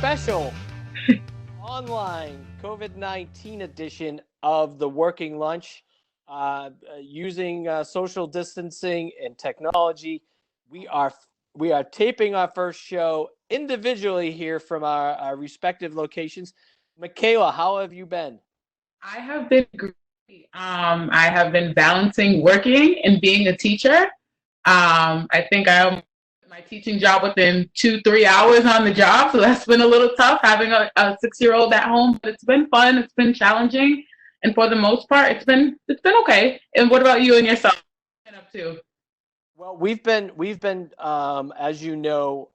special online COVID-19 edition of the Working Lunch. Using social distancing and technology, we are taping our first show individually here from our respective locations. Michaela, how have you been? I have been great. I have been balancing working and being a teacher. I think I my teaching job within 2-3 hours on the job, so that's been a little tough having a 6-year-old at home. But it's been fun. It's been challenging, and for the most part, it's been okay. And what about you and yourself? What have you been up to? Well, we've been as you know,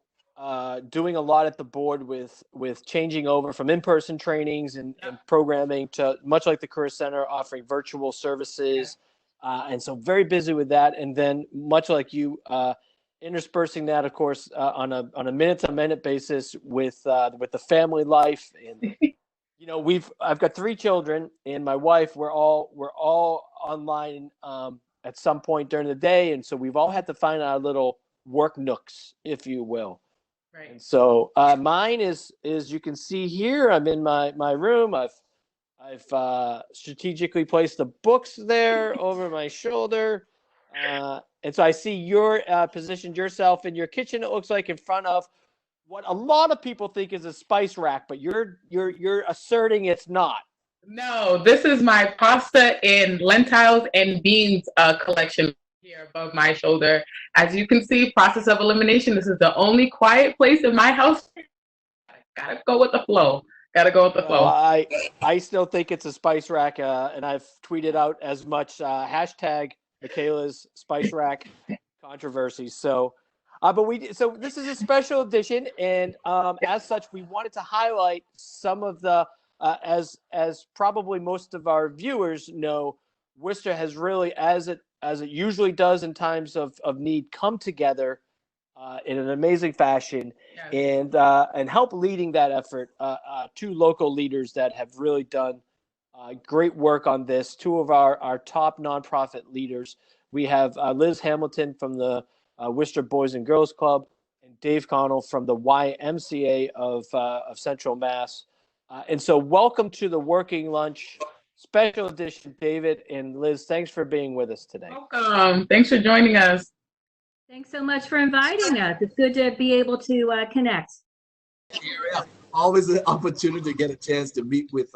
doing a lot at the board with changing over from in-person trainings and programming to much like the Career Center offering virtual services, and so very busy with that. And then much like you, interspersing that, of course, on a minute-to-minute basis with the family life. And I've got 3 children and my wife. We're all online at some point during the day, and so we've all had to find our little work nooks, if you will. Right. And so mine is you can see here. I'm in my room. I've strategically placed the books there over my shoulder, and so I see you're positioned yourself in your kitchen. It looks like in front of what a lot of people think is a spice rack, but you're asserting it's not. No, this is my pasta and lentils and beans collection here above my shoulder. As you can see, process of elimination. This is the only quiet place in my house. Gotta go with the flow. Gotta go with the Well, flow. I still think it's a spice rack, and I've tweeted out as much hashtag Michaela's spice rack controversy. So this is a special edition, and as such, we wanted to highlight some of the as probably most of our viewers know, Worcester has really, as it usually does in times of need, come together in an amazing fashion, Yes. and help leading that effort. 2 local leaders that have really done great work on this. 2 of our top nonprofit leaders. We have Liz Hamilton from the Worcester Boys and Girls Club, and Dave Connell from the YMCA of Central Mass. And so, welcome to the Working Lunch special edition, David and Liz. Thanks for being with us today. Welcome. Thanks for joining us. Thanks so much for inviting us. It's good to be able to connect. Yeah, always an opportunity to get a chance to meet with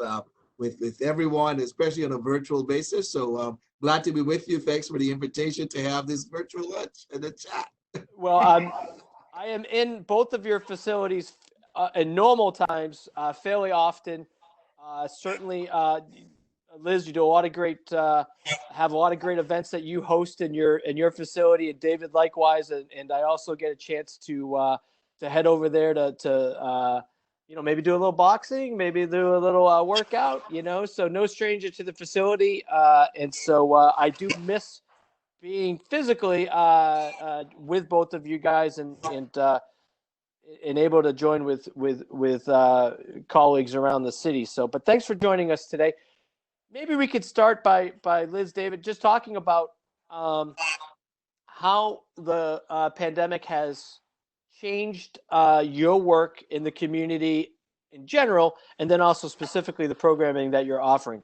everyone, especially on a virtual basis. So glad to be with you. Thanks for the invitation to have this virtual lunch and a chat. Well, I am in both of your facilities in normal times fairly often. Certainly, Liz, you do a lot of great have a lot of great events that you host in your facility, and David likewise. And I also get a chance to head over there to maybe do a little boxing, maybe do a little workout. So no stranger to the facility, and so I do miss being physically with both of you guys and able to join with colleagues around the city. So, but thanks for joining us today. Maybe we could start by Liz, David, just talking about how the pandemic has changed your work in the community in general, and then also specifically the programming that you're offering.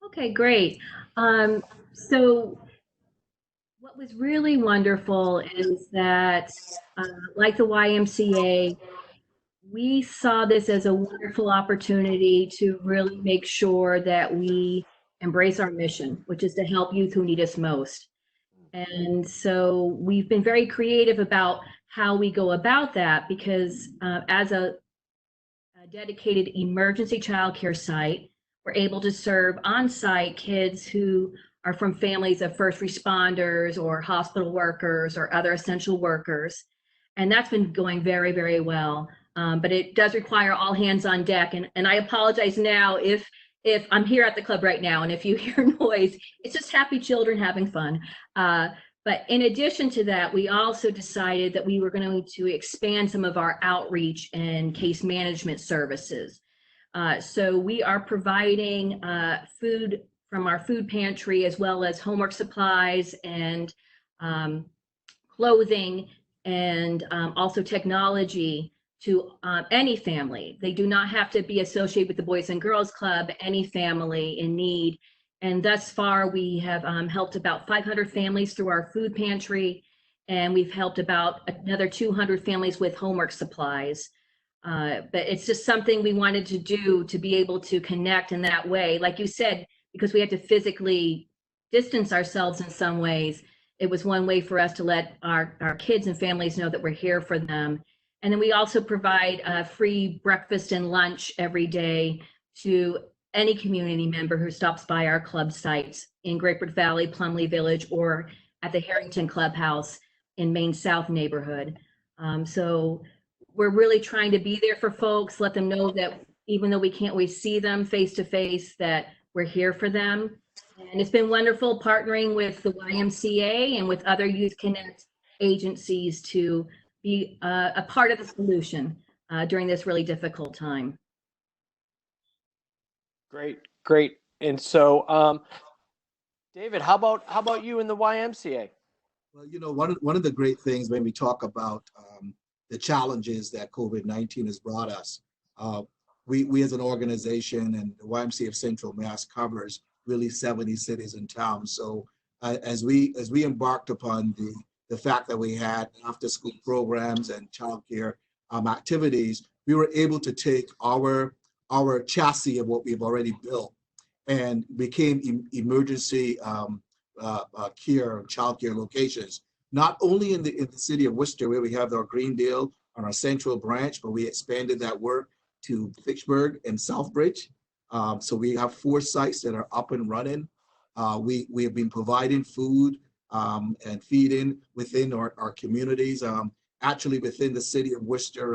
Okay, great. So what was really wonderful is that, like the YMCA, we saw this as a wonderful opportunity to really make sure that we embrace our mission, which is to help youth who need us most. And so we've been very creative about how we go about that, because as a dedicated emergency childcare site, we're able to serve on-site kids who are from families of first responders or hospital workers or other essential workers. And that's been going very, very well. But it does require all hands on deck. And I apologize now if I'm here at the club right now, and if you hear noise, it's just happy children having fun. But in addition to that, we also decided that we were going to expand some of our outreach and case management services. So we are providing food from our food pantry, as well as homework supplies and clothing, and also technology to any family. They do not have to be associated with the Boys and Girls Club, any family in need. And thus far, we have helped about 500 families through our food pantry, and we've helped about another 200 families with homework supplies. But it's just something we wanted to do to be able to connect in that way. Like you said, because we had to physically distance ourselves in some ways, it was one way for us to let our kids and families know that we're here for them. And then we also provide free breakfast and lunch every day to any community member who stops by our club sites in Grapefruit Valley, Plumley Village, or at the Harrington Clubhouse in Main South neighborhood. So we're really trying to be there for folks, let them know that even though we can't always see them face to face, that we're here for them. And it's been wonderful partnering with the YMCA and with other Youth Connect agencies to be a part of the solution during this really difficult time. Great. And so, David, how about you in the YMCA? Well, you know, one of the great things when we talk about the challenges that COVID-19 has brought us, we as an organization, and the YMCA of Central Mass covers really 70 cities and towns. So as we embarked upon the fact that we had after school programs and childcare activities, we were able to take our chassis of what we've already built and became emergency care, childcare locations, not only in the city of Worcester, where we have our Greendale on our central branch, but we expanded that work to Fitchburg and Southbridge. So we have 4 sites that are up and running. We have been providing food and feeding within our communities. Actually, within the city of Worcester,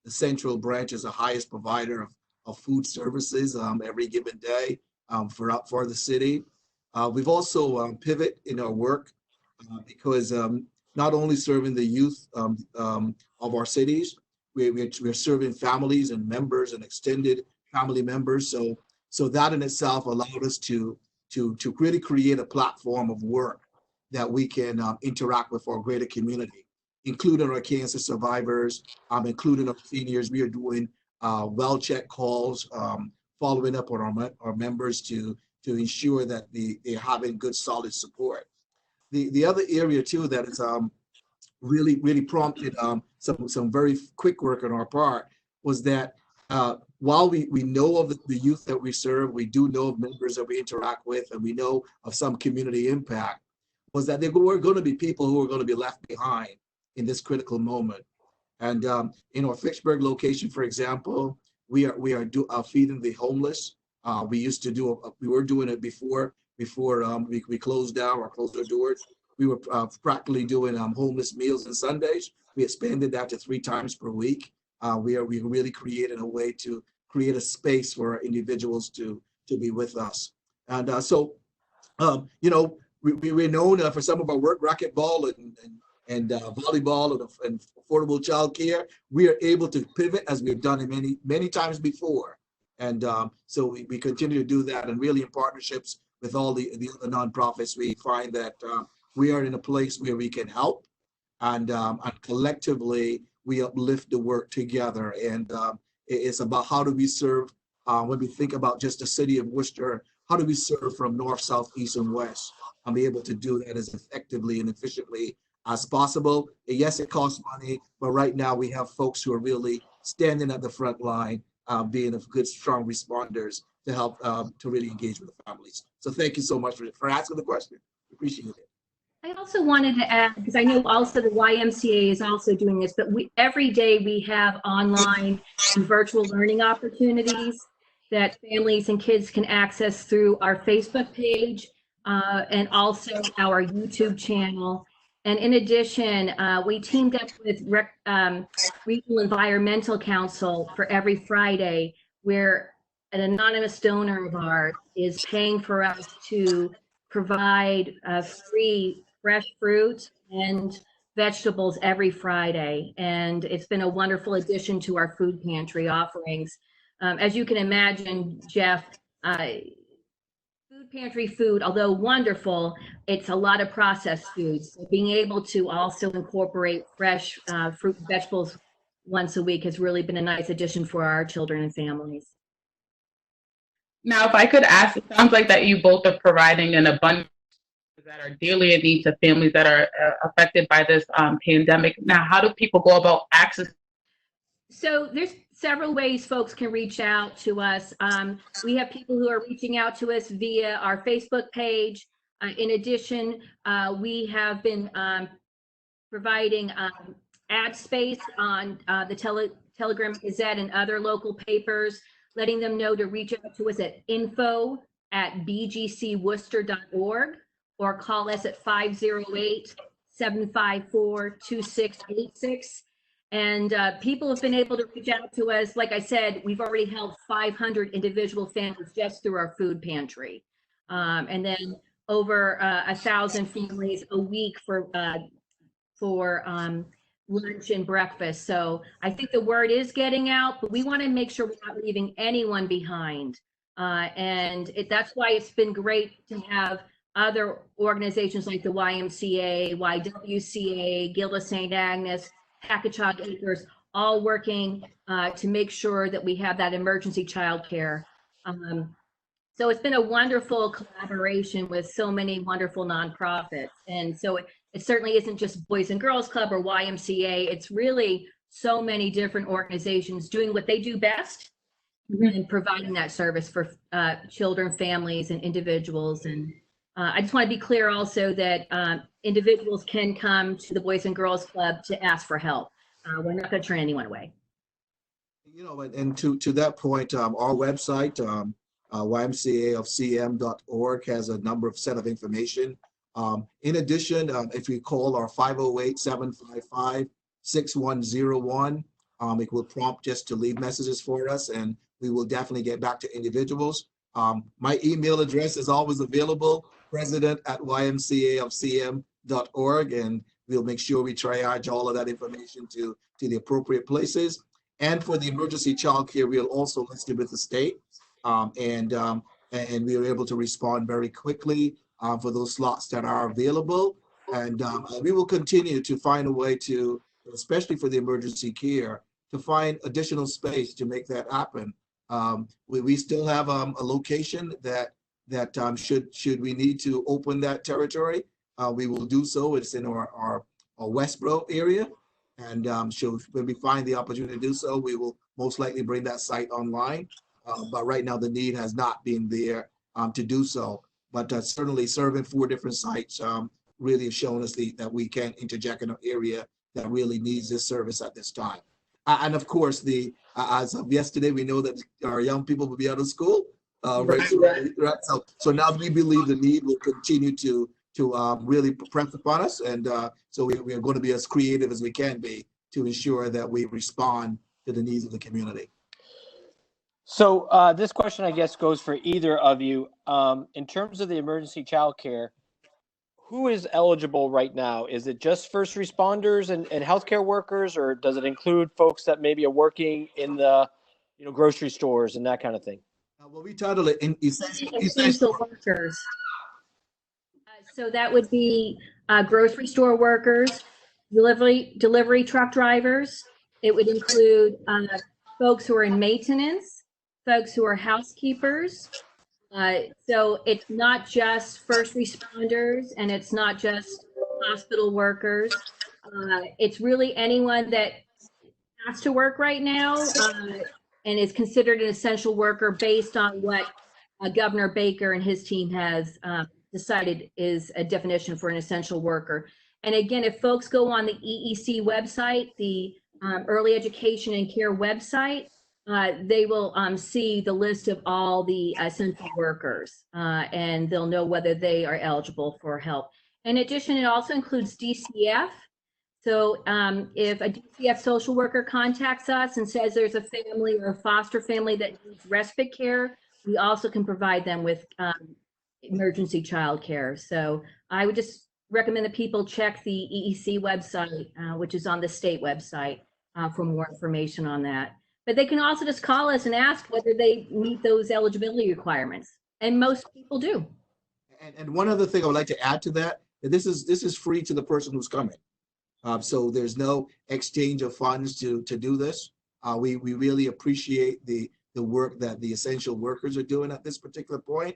the central branch is the highest provider of food services every given day for the city. We've also pivot in our work because not only serving the youth of our cities, we're serving families and members and extended family members. So that in itself allowed us to really create a platform of work that we can interact with our greater community, including our cancer survivors, including our seniors. We are doing well check calls, following up on our members to ensure that they're having good, solid support. The other area too that is really prompted some very quick work on our part was that while we know of the youth that we serve, we do know of members that we interact with, and we know of some community impact, was that there were going to be people who are going to be left behind in this critical moment. And in our Fitchburg location, for example, we are feeding the homeless. We were doing it before we closed down or closed our doors. We were practically doing homeless meals on Sundays. We expanded that to 3 times per week. We really created a way to create a space for individuals to be with us. And you know, we're known for some of our work, racquetball and volleyball and affordable childcare. We are able to pivot as we've done it many times before. And so we continue to do that, and really in partnerships with all the other nonprofits, we find that we are in a place where we can help, and collectively we uplift the work together. And it's about how do we serve, when we think about just the city of Worcester, how do we serve from north, south, east, and west, and be able to do that as effectively and efficiently as possible. Yes, it costs money, but right now we have folks who are really standing at the front line, being good, strong responders to help to really engage with the families. So thank you so much for asking the question. Appreciate it. I also wanted to add, because I know also the YMCA is also doing this, but every day we have online and virtual learning opportunities that families and kids can access through our Facebook page and also our YouTube channel. And in addition, we teamed up with Regional Environmental Council for every Friday, where an anonymous donor of ours is paying for us to provide free fresh fruit and vegetables every Friday. And it's been a wonderful addition to our food pantry offerings. As you can imagine, Jeff, food pantry food, although wonderful, it's a lot of processed foods. So being able to also incorporate fresh fruit and vegetables once a week has really been a nice addition for our children and families. Now, if I could ask, it sounds like that you both are providing an abundance that are daily in need to families that are affected by this pandemic. Now, how do people go about access? So there's several ways folks can reach out to us. We have people who are reaching out to us via our Facebook page. In addition, we have been providing ad space on the Telegram Gazette and other local papers, letting them know to reach out to us at info@bgcworcester.org or call us at 508-754-2686. And people have been able to reach out to us. Like I said, we've already helped 500 individual families just through our food pantry. And then over 1,000 families a week for lunch and breakfast. So I think the word is getting out, but we want to make sure we're not leaving anyone behind. That's why it's been great to have other organizations like the YMCA, YWCA, Guild of St. Agnes, Packagug Acres, all working to make sure that we have that emergency childcare. So it's been a wonderful collaboration with so many wonderful nonprofits. And so it certainly isn't just Boys and Girls Club or YMCA. It's really so many different organizations doing what they do best and providing that service for children, families, and individuals. And I just want to be clear also that individuals can come to the Boys and Girls Club to ask for help. We're not going to turn anyone away. You know, and to that point, our website, ymcaofcm.org, has a number of set of information. In addition, if you call our 508-755-6101, it will prompt just to leave messages for us, and we will definitely get back to individuals. My email address is always available, president@ymcaofcm.org, and we'll make sure we triage all of that information to the appropriate places. And for the emergency childcare, we'll also list it with the state, and we are able to respond very quickly for those slots that are available. And we will continue to find a way to, especially for the emergency care, to find additional space to make that happen. We still have a location that should we need to open that territory, we will do so. It's in our Westboro area. And so when we find the opportunity to do so, we will most likely bring that site online. But right now, the need has not been there to do so. But certainly serving 4 different sites really has shown us that we can interject in an area that really needs this service at this time. And of course, as of yesterday, we know that our young people will be out of school. Right. So now we believe the need will continue to really press upon us. And so we are going to be as creative as we can be to ensure that we respond to the needs of the community. So this question, I guess, goes for either of you. In terms of the emergency childcare, who is eligible right now? Is it just first responders and healthcare workers, or does it include folks that maybe are working in the grocery stores and that kind of thing? Well, we title it essential workers. So that would be grocery store workers, delivery truck drivers. It would include folks who are in maintenance, folks who are housekeepers. So it's not just first responders, and it's not just hospital workers. It's really anyone that has to work right now and is considered an essential worker based on what Governor Baker and his team has decided is a definition for an essential worker. And again, if folks go on the EEC website, the Early Education and Care website, they will see the list of all the essential workers, and they'll know whether they are eligible for help. In addition, it also includes DCF. So if a DCF social worker contacts us and says there's a family or a foster family that needs respite care, we also can provide them with emergency child care. So I would just recommend that people check the EEC website, which is on the state website, for more information on that. But they can also just call us and ask whether they meet those eligibility requirements. And most people do. And one other thing I would like to add to that, this is free to the person who's coming. So there's no exchange of funds to do this. We really appreciate the work that the essential workers are doing at this particular point.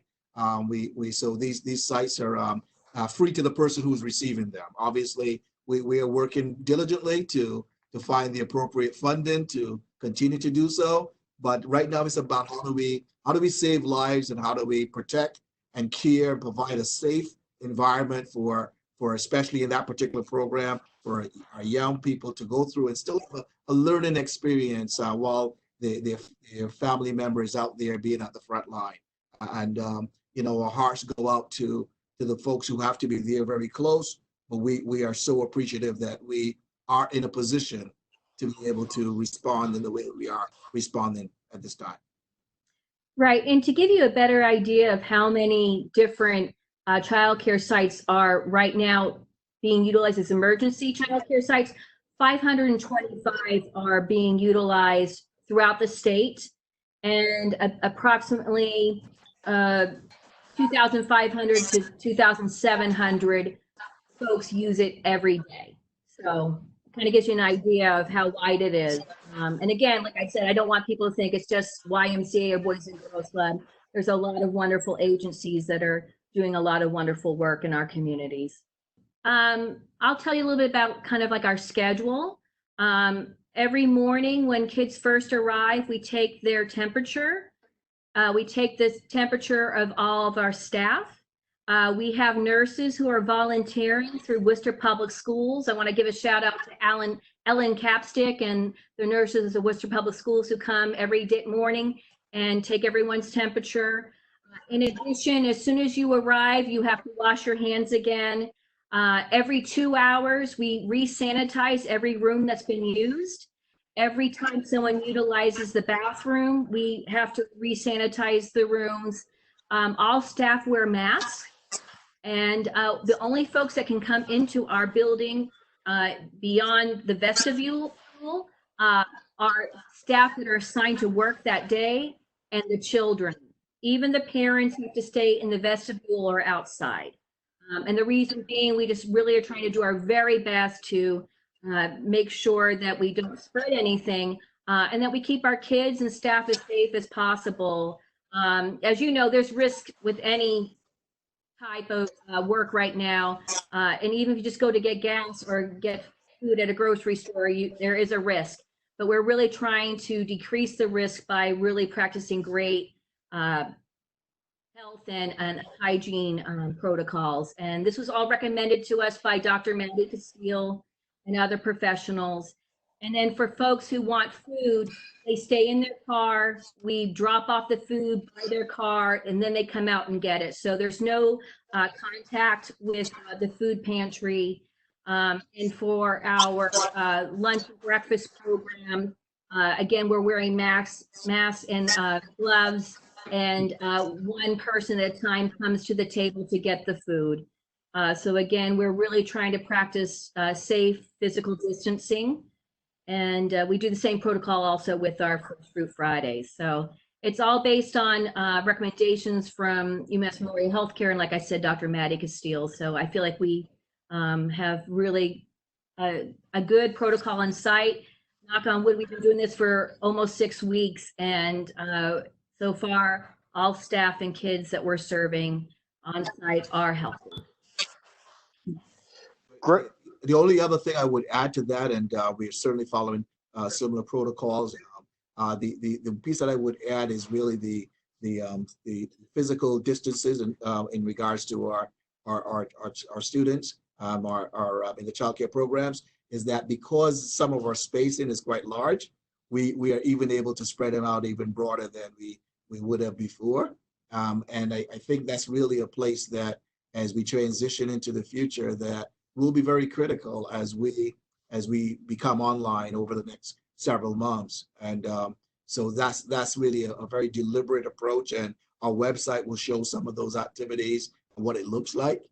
So these sites are free to the person who's receiving them. Obviously, we are working diligently to find the appropriate funding to continue to do so. But right now, it's about how do we save lives, and how do we protect and care and provide a safe environment for especially in that particular program, for our young people to go through and still have a learning experience while their family members out there being at the front line. And our hearts go out to the folks who have to be there very close, but we are so appreciative that we are in a position to be able to respond in the way that we are responding at this time. Right, and to give you a better idea of how many different childcare sites are right now being utilized as emergency childcare sites, 525 are being utilized throughout the state, and approximately 2,500 to 2,700 folks use it every day. So kind of gives you an idea of how wide it is. And again, like I said, I don't want people to think it's just YMCA or Boys and Girls Club. There's a lot of wonderful agencies that are doing a lot of wonderful work in our communities. I'll tell you a little bit about kind of like our schedule. Every morning when kids first arrive, we take their temperature. We take the temperature of all of our staff. We have nurses who are volunteering through Worcester Public Schools. I want to give a shout out to Ellen Capstick and the nurses at Worcester Public Schools who come every morning and take everyone's temperature. In addition, as soon as you arrive, you have to wash your hands again. Every 2 hours, we re-sanitize every room that's been used. Every time someone utilizes the bathroom, we have to re-sanitize the rooms. All staff wear masks. And the only folks that can come into our building beyond the vestibule are staff that are assigned to work that day and the children. Even the parents have to stay in the vestibule or outside. And the reason being, we just really are trying to do our very best to make sure that we don't spread anything and that we keep our kids and staff as safe as possible. As you know, there's risk with any type of work right now. And even if you just go to get gas or get food at a grocery store, there is a risk. But we're really trying to decrease the risk by really practicing great health and hygiene protocols. And this was all recommended to us by Dr. Mandy Castile and other professionals. And then for folks who want food, they stay in their car, we drop off the food by their car, and then they come out and get it. So there's no contact with the food pantry. And for our lunch and breakfast program, again, we're wearing masks and gloves, and one person at a time comes to the table to get the food. So again, we're really trying to practice safe physical distancing. And we do the same protocol also with our First Fruit Fridays. So it's all based on recommendations from UMass Memorial Healthcare. And like I said, Dr. Maddie Castile. So I feel like we have really a good protocol on site. Knock on wood, we've been doing this for almost 6 weeks. And so far, all staff and kids that we're serving on site are healthy. Great. The only other thing I would add to that, and we are certainly following similar protocols. The piece that I would add is really the physical distances in regards to our students, in the childcare programs, is that because some of our spacing is quite large, we are even able to spread them out even broader than we would have before. And I think that's really a place that, as we transition into the future, that will be very critical as we become online over the next several months. And so that's really a very deliberate approach, and our website will show some of those activities and what it looks like,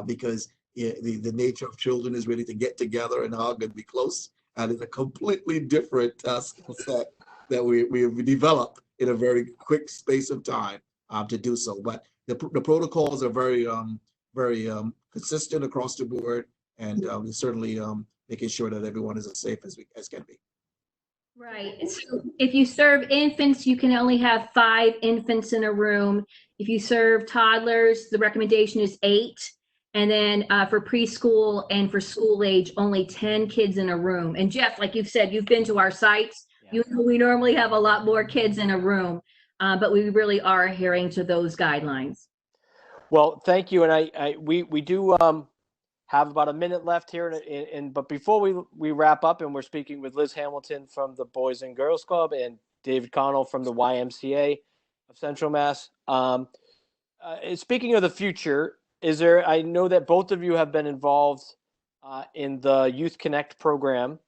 because the nature of children is really to get together and hug and be close, and it's a completely different skill set that we develop in a very quick space of time to do so. But the protocols are very consistent across the board, and we're certainly making sure that everyone is as safe as can be. Right. So if you serve infants, you can only have 5 infants in a room. If you serve toddlers, the recommendation is 8. And then for preschool and for school age, only 10 kids in a room. And Jeff, like you've said, you've been to our sites. You know, we normally have a lot more kids in a room, but we really are adhering to those guidelines. Well, thank you. And we do have about a minute left here. But before we wrap up, and we're speaking with Liz Hamilton from the Boys and Girls Club and David Connell from the YMCA of Central Mass. Speaking of the future, I know that both of you have been involved in the Youth Connect program.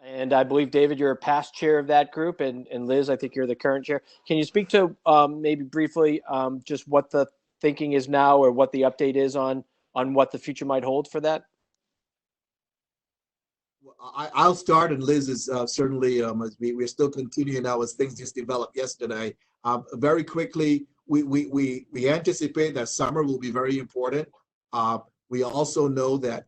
And I believe, David, you're a past chair of that group. And Liz, I think you're the current chair. Can you speak to maybe briefly just what the thinking is now, or what the update is on what the future might hold for that? I'll start, and Liz is certainly, as we're still continuing now as things just developed yesterday. Very quickly, we anticipate that summer will be very important. We also know that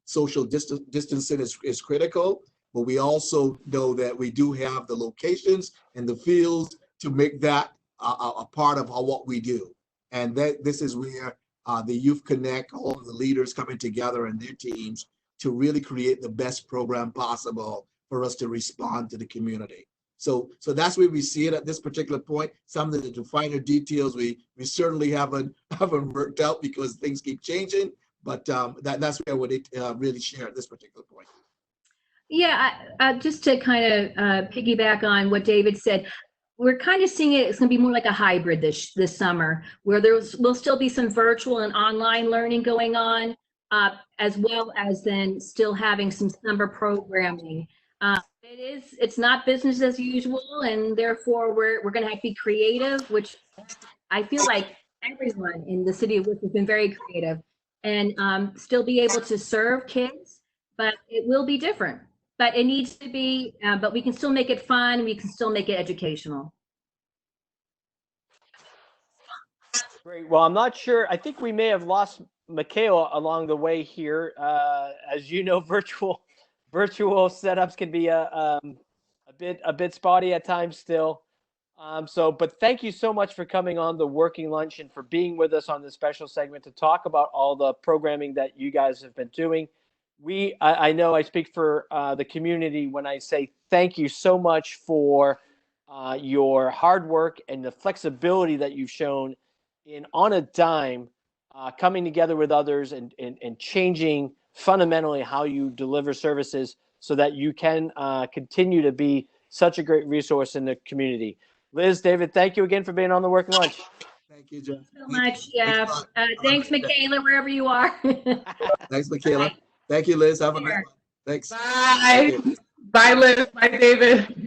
social distancing is critical, but we also know that we do have the locations and the fields to make that a part of what we do. And this is where the Youth Connect, all of the leaders coming together and their teams to really create the best program possible for us to respond to the community. So that's where we see it at this particular point. Some of the finer details we certainly haven't worked out because things keep changing, but that's where we really share at this particular point. Yeah, just to kind of piggyback on what David said, we're kind of seeing it's going to be more like a hybrid this summer, where will still be some virtual and online learning going on, as well as then still having some summer programming. It's not business as usual, and therefore we're going to have to be creative, which I feel like everyone in the city of Worcester has been very creative, and still be able to serve kids, but it will be different. But it needs to be, but we can still make it fun. We can still make it educational. Great. Well, I'm not sure. I think we may have lost Michaela along the way here. As you know, virtual setups can be a bit spotty at times still. But thank you so much for coming on the Working Lunch and for being with us on this special segment to talk about all the programming that you guys have been doing. I know I speak for the community when I say thank you so much for your hard work and the flexibility that you've shown in on a dime coming together with others and changing fundamentally how you deliver services so that you can continue to be such a great resource in the community. Liz, David, thank you again for being on the Working Lunch. Thank you, Jeff. So much, Jeff. Thanks, Michaela, wherever you are. Thanks, Michaela. Thank you, Liz. Have a great one. Thanks. Bye. Bye, Liz. Bye, David.